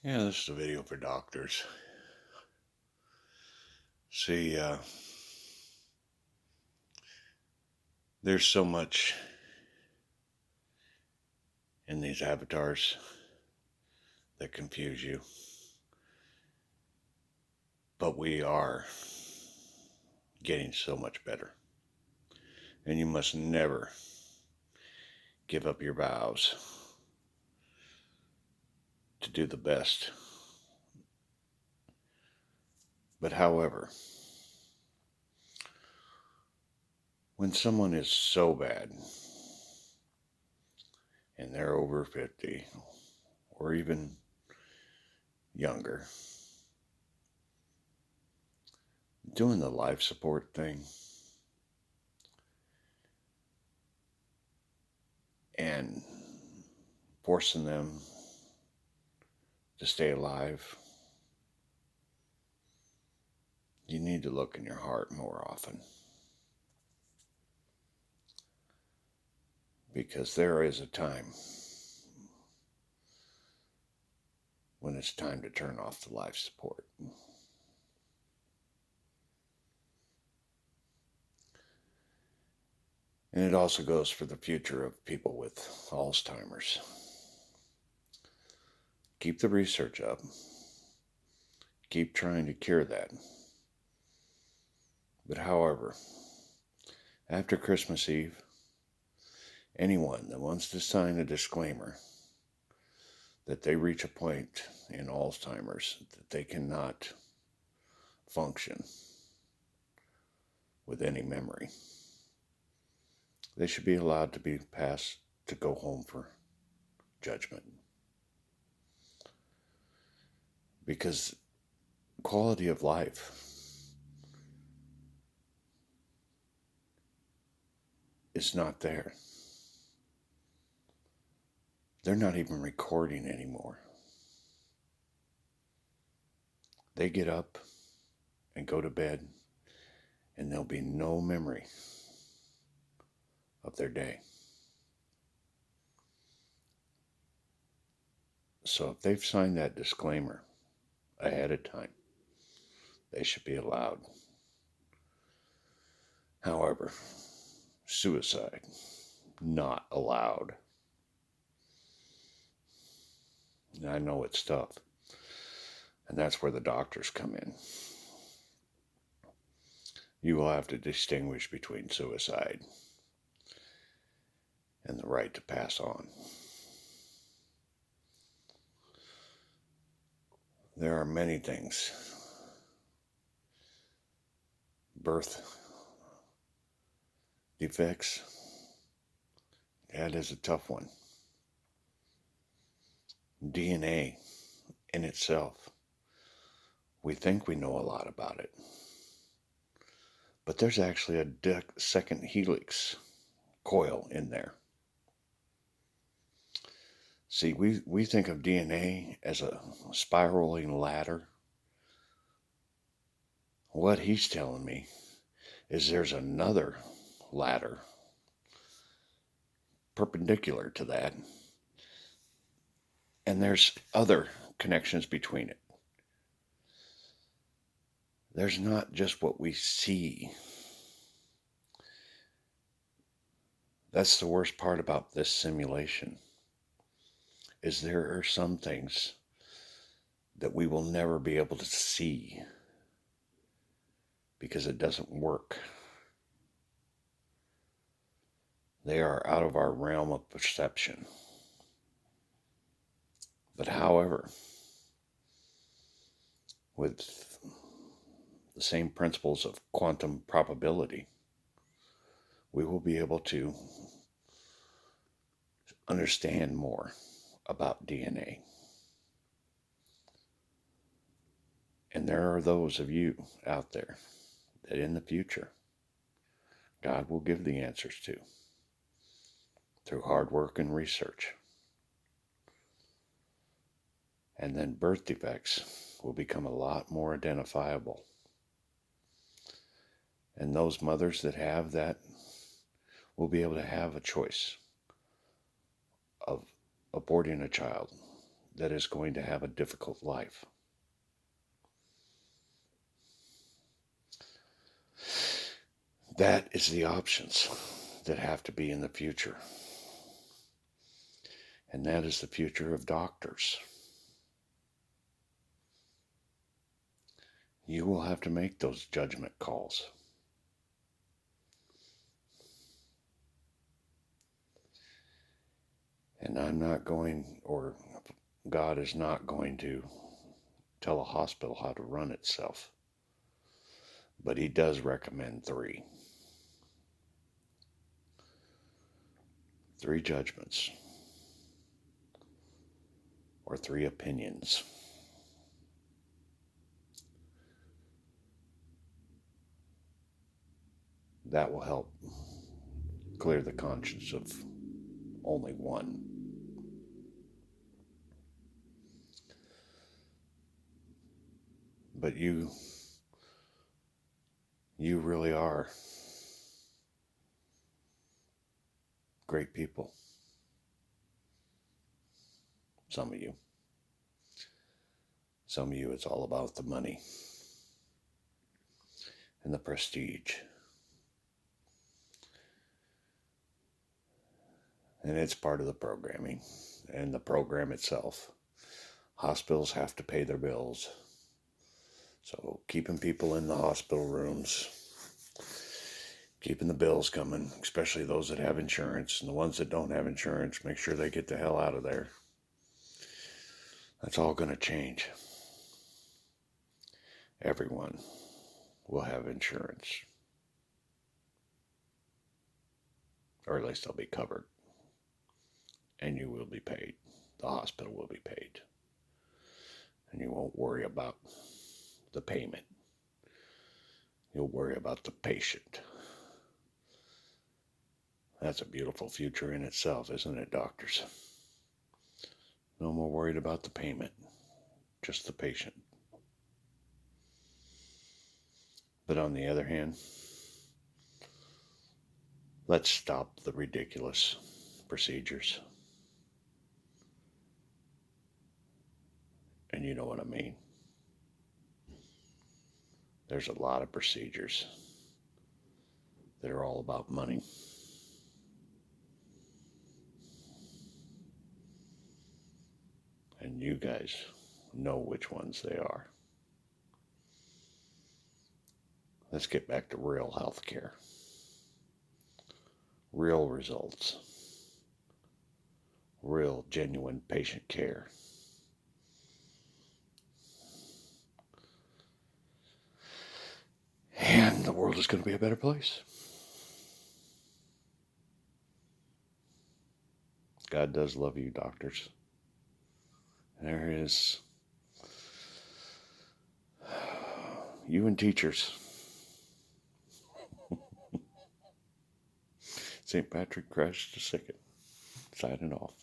Yeah, this is a video for doctors. See, there's so much in these avatars that confuse you, but we are getting so much better. And you must never give up your vows to do the best. But however, when someone is so bad and they're over 50 or even younger, doing the life support thing and forcing them to stay alive, you need to look in your heart more often. Because there is a time when it's time to turn off the life support. And it also goes for the future of people with Alzheimer's. Keep the research up. Keep trying to cure that. But however, after Christmas Eve, anyone that wants to sign a disclaimer that they reach a point in Alzheimer's that they cannot function with any memory, they should be allowed to be passed to go home for judgment. Because quality of life is not there. They're not even recording anymore. They get up and go to bed, and there'll be no memory of their day. So if they've signed that disclaimer ahead of time, they should be allowed. However, suicide, not allowed. And I know it's tough. And that's where the doctors come in. You will have to distinguish between suicide and the right to pass on. There are many things. Birth defects, that is a tough one. DNA in itself, we think we know a lot about it. But there's actually a second helix coil in there. See, we think of DNA as a spiraling ladder. What he's telling me is there's another ladder perpendicular to that, and there's other connections between it. There's not just what we see. That's the worst part about this simulation, is there are some things that we will never be able to see because it doesn't work. They are out of our realm of perception. But however, with the same principles of quantum probability, we will be able to understand more about DNA. And there are those of you out there that in the future, God will give the answers to through hard work and research. And then birth defects will become a lot more identifiable. And those mothers that have that will be able to have a choice of aborting a child that is going to have a difficult life. That is the options that have to be in the future. And that is the future of doctors. You will have to make those judgment calls. And I'm not going, or God is not going to tell a hospital how to run itself. But He does recommend 3. 3 judgments. Or 3 opinions. That will help clear the conscience of only one. But you really are great people. Some of you. Some of you, it's all about the money and the prestige. And it's part of the programming and the program itself. Hospitals have to pay their bills. So keeping people in the hospital rooms, keeping the bills coming, especially those that have insurance, and the ones that don't have insurance, make sure they get the hell out of there. That's all going to change. Everyone will have insurance. Or at least they'll be covered. And you will be paid. The hospital will be paid. And you won't worry about the payment. You'll worry about the patient. That's a beautiful future in itself, isn't it, doctors? No more worried about the payment, just the patient. But on the other hand, let's stop the ridiculous procedures. And you know what I mean. There's a lot of procedures that are all about money. And you guys know which ones they are. Let's get back to real health care. Real results. Real, genuine patient care. And the world is going to be a better place. God does love you, doctors. There is you and teachers. St. Patrick Christ II, signing off.